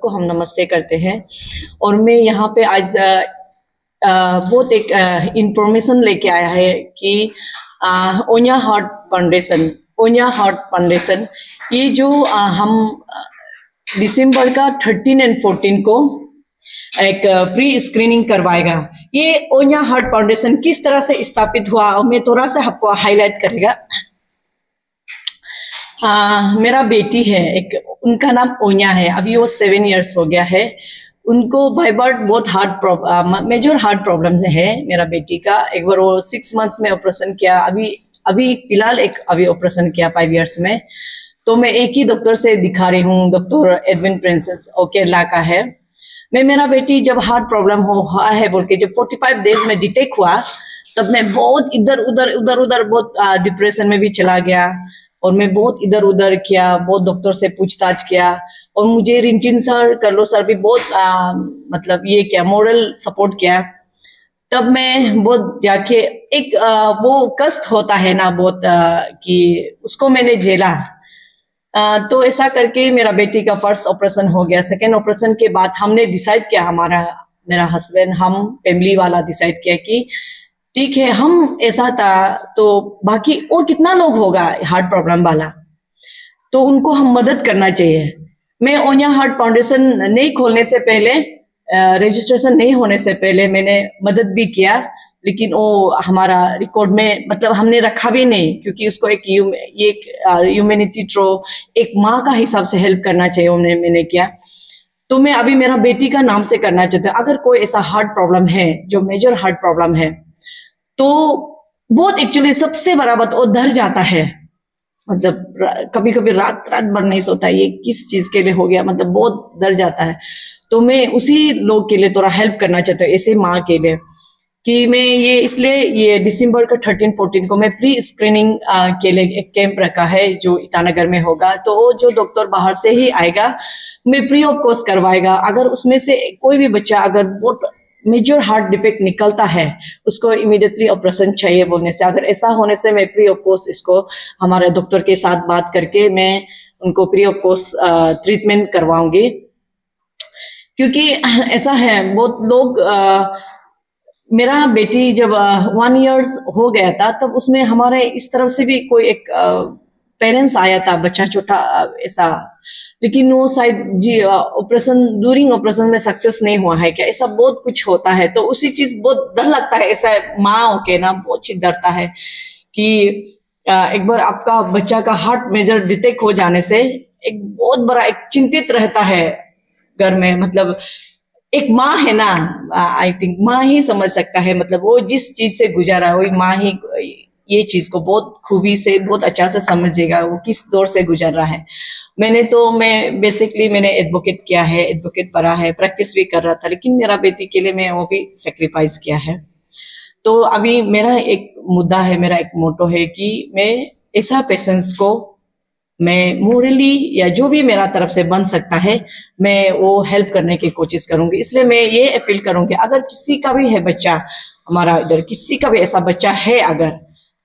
सबको हम नमस्ते करते हैं। और मैं यहाँ पे आज बहुत एक इंफॉर्मेशन लेके आया है कि ओनिया हार्ट फाउंडेशन ये जो हम दिसंबर का 13 और 14 को एक प्री स्क्रीनिंग करवाएगा। ये ओनिया हार्ट फाउंडेशन किस तरह से स्थापित हुआ मैं थोड़ा सा आपको हाईलाइट करेगा। मेरा बेटी है एक, उनका नाम ओनिया है, अभी वो 7 इयर्स हो गया है। उनको बाय बर्थ बहुत मेजर हार्ट प्रॉब्लम है मेरा बेटी का। एक बार वो 6 मंथ्स में ऑपरेशन किया, अभी फिलहाल अभी ऑपरेशन किया 5 इयर्स में। तो मैं एक ही डॉक्टर से दिखा रही हूँ, डॉक्टर एडविन प्रिंसेस, वो केरला का है। मेरा बेटी जब हार्ट प्रॉब्लम हुआ है बोल के जब 45 डेज में डिटेक्ट हुआ, तब मैं बहुत इधर उधर बहुत डिप्रेशन में भी चला गया। और मैं बहुत इधर उधर किया, बहुत डॉक्टर से पूछताछ किया। और मुझे रिंचिन सर, कर्लो सर भी बहुत मतलब ये क्या मोरल सपोर्ट किया। तब मैं बहुत जाके एक वो कष्ट होता है ना बहुत कि उसको मैंने झेला। तो ऐसा करके मेरा बेटी का फर्स्ट ऑपरेशन हो गया। सेकेंड ऑपरेशन के बाद हमने डिसाइड किया, मेरा हस्बैंड, हम फैमिली वाला डिसाइड किया कि ठीक है, हम ऐसा था तो बाकी और कितना लोग होगा हार्ट प्रॉब्लम वाला, तो उनको हम मदद करना चाहिए। मैं ओनिया हार्ट फाउंडेशन नहीं खोलने से पहले, रजिस्ट्रेशन नहीं होने से पहले मैंने मदद भी किया, लेकिन वो हमारा रिकॉर्ड में मतलब हमने रखा भी नहीं, क्योंकि उसको एक ह्यूमैनिटी थ्रो एक माँ का हिसाब से हेल्प करना चाहिए, मैंने किया। तो मैं अभी मेरा बेटी का नाम से करना चाहती हूँ। अगर कोई ऐसा हार्ट प्रॉब्लम है जो मेजर हार्ट प्रॉब्लम है, तो बहुत एक्चुअली सबसे बड़ा बात वो डर जाता है। मतलब कभी कभी रात भर नहीं सोता, ये किस चीज के लिए हो गया, मतलब बहुत डर जाता है। तो मैं उसी लोग के लिए थोड़ा हेल्प करना चाहता हूँ, ऐसे माँ के लिए, कि मैं ये दिसंबर का 13-14 को मैं प्री स्क्रीनिंग के लिए एक कैंप रखा है जो ईटानगर में होगा। तो वो जो डॉक्टर बाहर से ही आएगा, मैं फ्री ऑफ कॉस्ट करवाएगा। अगर उसमें से कोई भी बच्चा अगर बहुत मेजर हार्ट डिफेक्ट निकलता है, उसको इमीडिएटली ऑपरेशन चाहिए बोलने से, अगर ऐसा होने से मैं फ्री ऑफ कॉस्ट इसको हमारे डॉक्टर के साथ बात करके मैं उनको फ्री ऑफ कॉस्ट ट्रीटमेंट करवाऊंगी। क्योंकि ऐसा है, बहुत लोग मेरा बेटी जब 1 ईयर्स हो गया था, तब उसमें हमारे इस तरफ से भी कोई एक पेरेंट्स आया था, बच्चा छोटा ऐसा, लेकिन वो शायद ड्यूरिंग ऑपरेशन में सक्सेस नहीं हुआ है क्या, ऐसा बहुत कुछ होता है। तो उसी चीज बहुत डर लगता है, ऐसा माँ होके ना बहुत चीज डरता है कि एक बार आपका बच्चा का हार्ट मेजर डिटेक्ट हो जाने से एक बहुत बड़ा एक चिंतित रहता है घर में। मतलब एक माँ है ना, आई थिंक माँ ही समझ सकता है, मतलब वो जिस चीज से गुजारा वही माँ ही ये चीज को बहुत खूबी से बहुत अच्छा से समझेगा, वो किस दौर से गुजर रहा है। मैं बेसिकली मैंने एडवोकेट किया है, एडवोकेट पढ़ा है, प्रैक्टिस भी कर रहा था, लेकिन मेरा बेटी के लिए मैं वो भी सेक्रीफाइस किया है। तो अभी मेरा एक मुद्दा है, मेरा एक मोटो है कि मैं ऐसा पेशेंट्स को मैं मोरली या जो भी मेरा तरफ से बन सकता है मैं वो हेल्प करने की कोशिश करूंगी। इसलिए मैं ये अपील करूंगी, अगर किसी का भी है बच्चा, हमारा इधर किसी का भी ऐसा बच्चा है अगर,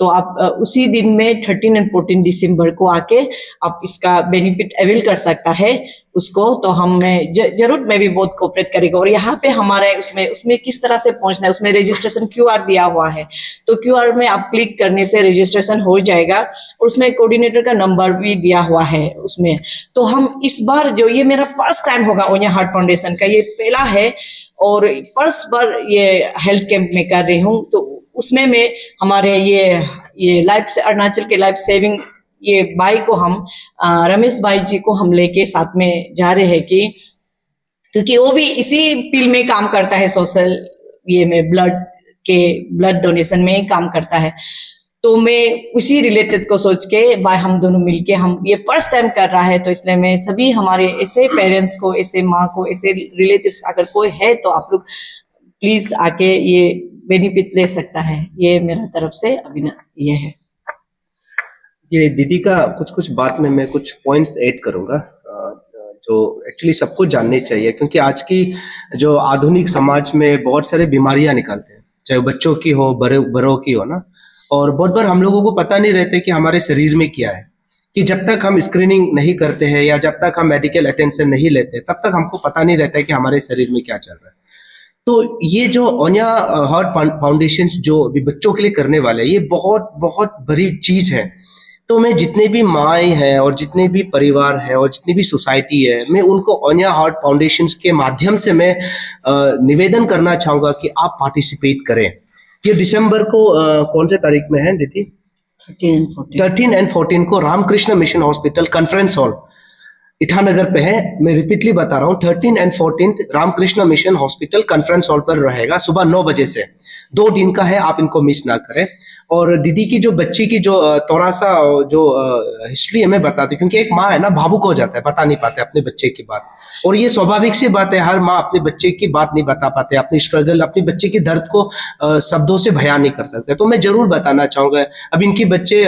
तो आप उसी दिन में 13 और 14 दिसंबर को आके आप इसका बेनिफिट अवेल कर सकता है उसको। तो हम जरूर मैं भी बहुत कोऑपरेट करेगा। और यहाँ पे हमारे उसमें किस तरह से पहुंचना है, उसमें रजिस्ट्रेशन QR दिया हुआ है, तो QR में आप क्लिक करने से रजिस्ट्रेशन हो जाएगा। और उसमें कोऑर्डिनेटर का नंबर भी दिया हुआ है उसमें। तो हम इस बार जो ये मेरा फर्स्ट टाइम होगा ओनिया हार्ट फाउंडेशन का, ये पहला है और फर्स्ट बार ये हेल्थ कैंप में कर रही हूँ। तो उसमें मैं हमारे ये लाइफ अरुणाचल के लाइफ सेविंग ये भाई को हम रमेश भाई जी को हम लेके साथ में जा रहे हैं, कि क्योंकि वो भी इसी फील्ड में काम करता है, सोशल ये में ब्लड डोनेशन में ही काम करता है। तो मैं उसी रिलेटेड को सोच के भाई हम दोनों मिलके हम ये फर्स्ट टाइम कर रहा है। तो इसलिए मैं सभी हमारे ऐसे पेरेंट्स को, ऐसे माँ को, ऐसे रिलेटिव्स अगर कोई है तो आप लोग प्लीज आके ये बेनिफिट ले सकता है। ये मेरा तरफ से अभी ये है। ये दीदी का कुछ बात में मैं कुछ पॉइंट्स ऐड करूंगा जो एक्चुअली सबको जानने चाहिए, क्योंकि आज की जो आधुनिक समाज में बहुत सारे बीमारियां निकलते हैं, चाहे बच्चों की हो, बड़ों की हो ना। और बहुत बार हम लोगों को पता नहीं रहते कि हमारे शरीर में क्या है, कि जब तक हम स्क्रीनिंग नहीं करते हैं या जब तक हम मेडिकल अटेंशन नहीं लेते तब तक हमको पता नहीं रहता है कि हमारे शरीर में क्या चल रहा है। तो ये जो ओनिया हार्ट फाउंडेशन जो अभी बच्चों के लिए करने वाले हैं, ये बहुत बहुत बड़ी चीज है। तो मैं जितने भी माएँ हैं और जितने भी परिवार है और जितनी भी सोसाइटी है, मैं उनको ओनिया हार्ट फाउंडेशन के माध्यम से मैं निवेदन करना चाहूंगा कि आप पार्टिसिपेट करें। ये दिसंबर को कौन से तारीख में है दीदी? 13 एंड 14 को Ramakrishna mission hospital conference hall Itanagar पे है। मैं रिपीटली बता रहा हूँ, 13 and 14 Ramakrishna mission hospital conference hall पर रहेगा सुबह 9 बजे से। 2 दिन का है, आप इनको मिस ना करें। और दीदी की जो बच्ची की जो थोड़ा सा जो हिस्ट्री हमें बताती, क्योंकि एक माँ है ना भावुक हो जाता है, बता नहीं पाते अपने बच्चे की बात, और ये स्वाभाविक सी बात है, हर माँ अपने बच्चे की बात नहीं बता पाते, अपनी स्ट्रगल, अपने बच्चे की दर्द को शब्दों से बयान नहीं कर सकते। तो मैं जरूर बताना चाहूंगा, अब इनकी बच्चे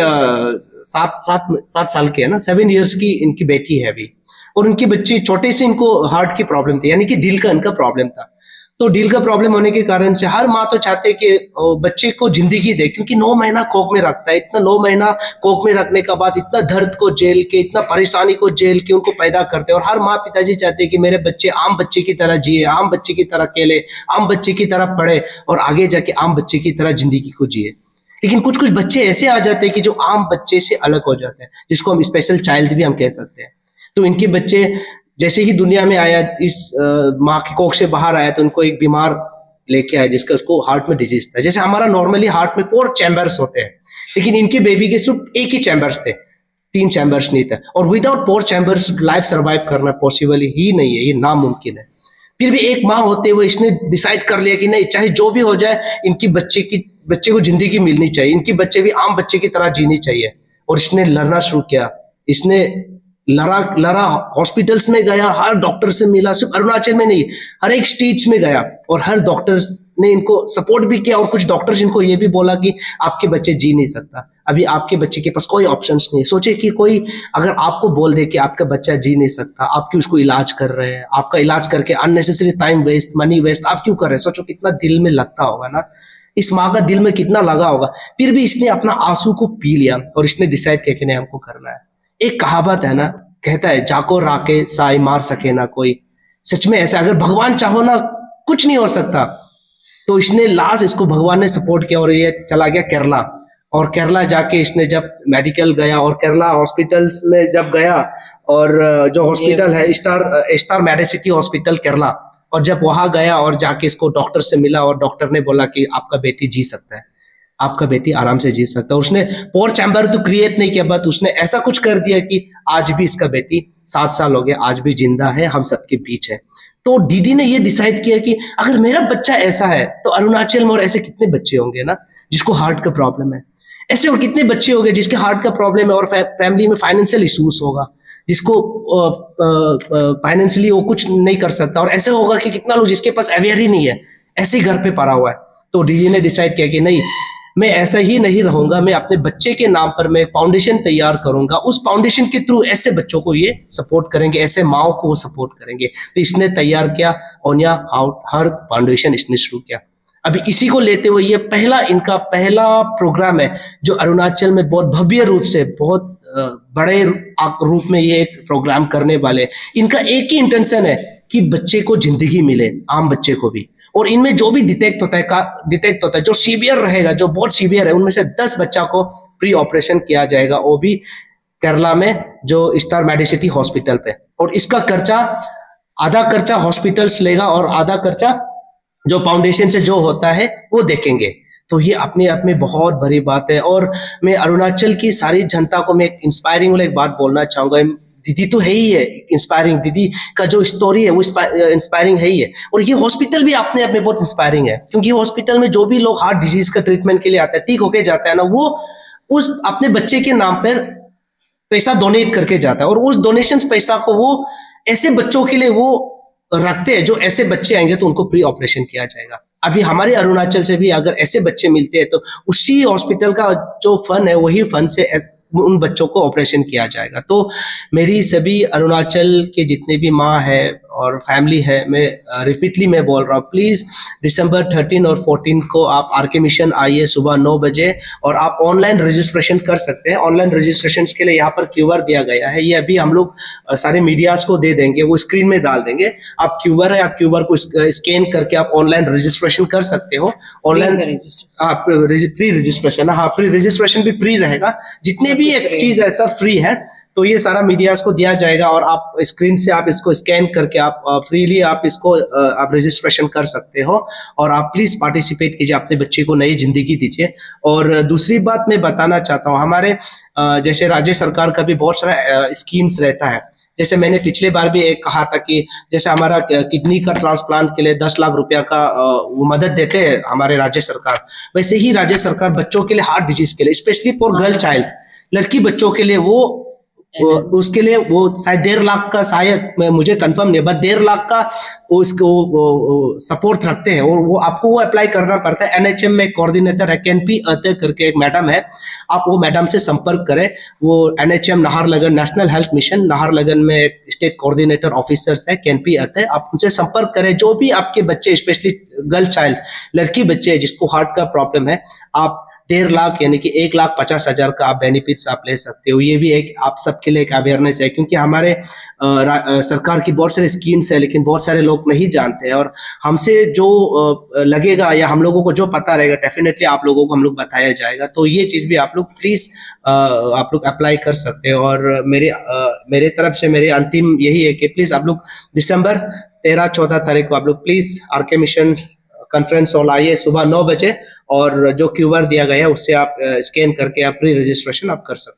7 साल के है ना, 7 इयर्स की इनकी बेटी है अभी, और उनकी बच्ची छोटे से इनको हार्ट की प्रॉब्लम थी, यानी कि दिल का इनका प्रॉब्लम था। तो दिल का प्रॉब्लम होने के कारण से हर माँ तो चाहते कि बच्चे को जिंदगी दे, क्योंकि 9 महीना कोख में रखता है, इतना 9 महीना कोख में रखने के बाद इतना दर्द को झेल के, इतना परेशानी को झेल के उनको पैदा करते हैं। और हर माँ पिताजी चाहते हैं कि मेरे बच्चे आम बच्चे की तरह जिए, आम बच्चे की तरह खेले, आम बच्चे की तरह पढ़े और आगे जाके आम बच्चे की तरह जिंदगी को जिए। लेकिन कुछ कुछ बच्चे ऐसे आ जाते हैं कि जो आम बच्चे से अलग हो जाते हैं, जिसको हम स्पेशल चाइल्ड भी हम कह सकते हैं। तो इनके बच्चे जैसे ही दुनिया में आया, इस माँ के कोख से बाहर आया, तो उनको एक बीमार लेके आया जिसका उसको हार्ट में डिजीज था। जैसे हमारा नॉर्मली हार्ट में 4 चैम्बर्स होते हैं, लेकिन इनके बेबी के सिर्फ एक ही चैम्बर्स थे, 3 चैम्बर्स नहीं था। और विदाउट 4 चैम्बर्स लाइफ सर्वाइव करना पॉसिबल ही नहीं है, ये नामुमकिन है। फिर भी एक माँ होते हुए इसने डिसाइड कर लिया कि नहीं, चाहे जो भी हो जाए, इनकी बच्चे को जिंदगी मिलनी चाहिए, इनकी बच्चे भी आम बच्चे की तरह जीनी चाहिए। और इसने लड़ना शुरू किया, इसने लड़ा, हॉस्पिटल्स में गया, हर डॉक्टर से मिला, सिर्फ अरुणाचल में नहीं, हर एक स्टेट्स में गया, और हर डॉक्टर्स ने इनको सपोर्ट भी किया। और कुछ डॉक्टर्स इनको ये भी बोला कि आपके बच्चे जी नहीं सकता, अभी आपके बच्चे के पास कोई ऑप्शंस नहीं है। सोचे कि कोई अगर आपको बोल दे कि आपका बच्चा जी नहीं सकता, आप क्यों उसको इलाज कर रहे हैं, आपका इलाज करके unnecessary time waste, money waste आप क्यों कर रहे हैं? सोचो कितना दिल में लगता होगा ना, इस माँ का दिल में कितना लगा होगा। फिर भी इसने अपना आंसू को पी लिया और इसने डिसाइड किया कि नहीं, हमको करना है। एक कहावत है ना, कहता है जाको राके साई मार सके ना कोई। सच में ऐसा, अगर भगवान चाहो ना कुछ नहीं हो सकता। तो इसने लास्ट, इसको भगवान ने सपोर्ट किया और ये चला गया केरला। और केरला जाके इसने जब मेडिकल गया और केरला हॉस्पिटल्स में जब गया, और जो हॉस्पिटल है स्टार मेडिसिटी हॉस्पिटल केरला, और जब वहां गया और जाके इसको डॉक्टर से मिला और डॉक्टर ने बोला कि आपका बेटी जी सकता है, आपका बेटी आराम से जी सकता है। उसने 4 चैम्बर तो क्रिएट नहीं किया, बट उसने ऐसा कुछ कर दिया कि आज भी इसका बेटी 7 साल हो गया, आज भी जिंदा है, हम सबके बीच है। तो दीदी ने ये डिसाइड किया कि अगर मेरा बच्चा ऐसा है तो अरुणाचल में और ऐसे कितने बच्चे होंगे ना जिसको हार्ट का प्रॉब्लम है, ऐसे और कितने बच्चे होंगे जिसके हार्ट का प्रॉब्लम है और फैमिली में फाइनेंशियल इश्यूज होगा, जिसको फाइनेंशियली वो कुछ नहीं कर सकता, और ऐसे होगा कि कितना लोग जिसके पास अवेयर ही नहीं है, ऐसे ही घर पे पड़ा हुआ है। तो दीदी ने डिसाइड किया कि नहीं, मैं ऐसा ही नहीं रहूंगा, मैं अपने बच्चे के नाम पर मैं फाउंडेशन तैयार करूंगा, उस फाउंडेशन के थ्रू ऐसे बच्चों को ये सपोर्ट करेंगे, ऐसे माओ को वो सपोर्ट करेंगे। तो इसने तैयार किया ओनिया हार्ट फाउंडेशन, इसने शुरू किया। अभी इसी को लेते हुए ये इनका पहला प्रोग्राम है जो अरुणाचल में बहुत भव्य रूप से, बहुत बड़े रूप में ये एक प्रोग्राम करने वाले। इनका एक ही इंटेंशन है कि बच्चे को जिंदगी मिले, आम बच्चे को भी, और इनमें जो भी डिटेक्ट होता है जो सीवियर रहेगा, जो बहुत सीवियर है, उनमें से 10 बच्चा को प्री ऑपरेशन किया जाएगा, वो भी केरला में जो स्टार मेडिसिटी हॉस्पिटल पे। और इसका आधा खर्चा हॉस्पिटल्स लेगा और आधा खर्चा जो फाउंडेशन से जो होता है वो देखेंगे। तो ये अपने आप में बहुत बड़ी बात है। और मैं अरुणाचल की सारी जनता को मैं एक इंस्पायरिंग वाला एक बात बोलना चाहूंगा। दीदी तो है ही है इंस्पायरिंग, दीदी का जो स्टोरी है वो इंस्पायरिंग है ही है। और ये हॉस्पिटल भी अपने आप में बहुत इंस्पायरिंग है, क्योंकि हॉस्पिटल में जो भी लोग हार्ट डिजीज का ट्रीटमेंट के लिए आता है, ठीक होके जाता है ना, वो उस अपने बच्चे के नाम पर पैसा डोनेट करके जाता है, और उस डोनेशन पैसा को वो ऐसे बच्चों के लिए वो रखते हैं, जो ऐसे बच्चे आएंगे तो उनको प्री ऑपरेशन किया जाएगा। अभी हमारे अरुणाचल से भी अगर ऐसे बच्चे मिलते हैं तो उसी हॉस्पिटल का जो फंड है वही फंड से उन बच्चों को ऑपरेशन किया जाएगा। तो मेरी सभी अरुणाचल के जितने भी माँ है और फैमिली है, मैं रिपीटली मैं बोल रहा हूँ, प्लीज दिसंबर 13 और 14 को आप आरके मिशन आइए सुबह 9 बजे, और आप ऑनलाइन रजिस्ट्रेशन कर सकते हैं। ऑनलाइन रजिस्ट्रेशन के लिए यहाँ पर क्यूआर दिया गया है, ये अभी हम लोग सारे मीडियाज को दे देंगे, वो स्क्रीन में डाल देंगे। आप क्यूआर है, आप क्यूआर को स्कैन करके आप ऑनलाइन रजिस्ट्रेशन कर सकते हो। ऑनलाइन प्री रजिस्ट्रेशन, हाँ प्री रजिस्ट्रेशन भी फ्री रहेगा, जितने भी एक चीज ऐसा फ्री है, तो ये सारा मीडियाज को दिया जाएगा, और आप स्क्रीन से आप इसको स्कैन करके आप फ्रीली आप इसको आप रजिस्ट्रेशन कर सकते हो, और आप प्लीज पार्टिसिपेट कीजिए, अपने बच्चे को नई जिंदगी दीजिए। और दूसरी बात मैं बताना चाहता हूँ, हमारे जैसे राज्य सरकार का भी बहुत सारा स्कीम्स रहता है। जैसे मैंने पिछले बार भी एक कहा था कि जैसे हमारा किडनी का ट्रांसप्लांट के लिए 10 लाख रुपया का वो मदद देते हैं हमारे राज्य सरकार, वैसे ही राज्य सरकार बच्चों के लिए हार्ट डिजीज के लिए, स्पेशली फॉर गर्ल चाइल्ड, लड़की बच्चों के लिए वो उसके लिए वो शायद 1.5 लाख का, शायद मुझे कंफर्म नहीं, बट 1.5 लाख का वो इसको सपोर्ट रखते हैं, और वो आपको वो अप्लाई करना पड़ता है। एनएचएम में कोऑर्डिनेटर है केनपी अते करके एक मैडम है, आप वो मैडम से संपर्क करें। वो NHM Naharlagun national health mission Naharlagun में एक स्टेट कोऑर्डिनेटर ऑफिसर्स है केनपी अते, आप उनसे संपर्क करें। जो भी आपके बच्चे, स्पेशली गर्ल चाइल्ड, लड़की बच्चे जिसको हार्ट का प्रॉब्लम है, आप 1.5 लाख यानी कि 1,50,000 का आप बेनिफिट्स आप ले सकते हो। ये भी एक आप सबके लिए एक अवेयरनेस है, क्योंकि हमारे सरकार की बहुत सारी स्कीम्स है, लेकिन बहुत सारे लोग नहीं जानते हैं, और हमसे जो लगेगा या हम लोगों को जो पता रहेगा, डेफिनेटली आप लोगों को हम लोग बताया जाएगा। तो ये चीज भी आप लोग प्लीज आप लोग अप्लाई कर सकते हो। और मेरे तरफ से मेरे अंतिम यही है कि प्लीज आप लोग दिसंबर 13-14 तारीख को आप लोग please RK mission conference hall आइए सुबह 9 बजे, और जो क्यूआर दिया गया है उससे आप स्कैन करके आप प्री रजिस्ट्रेशन आप कर सकते हैं।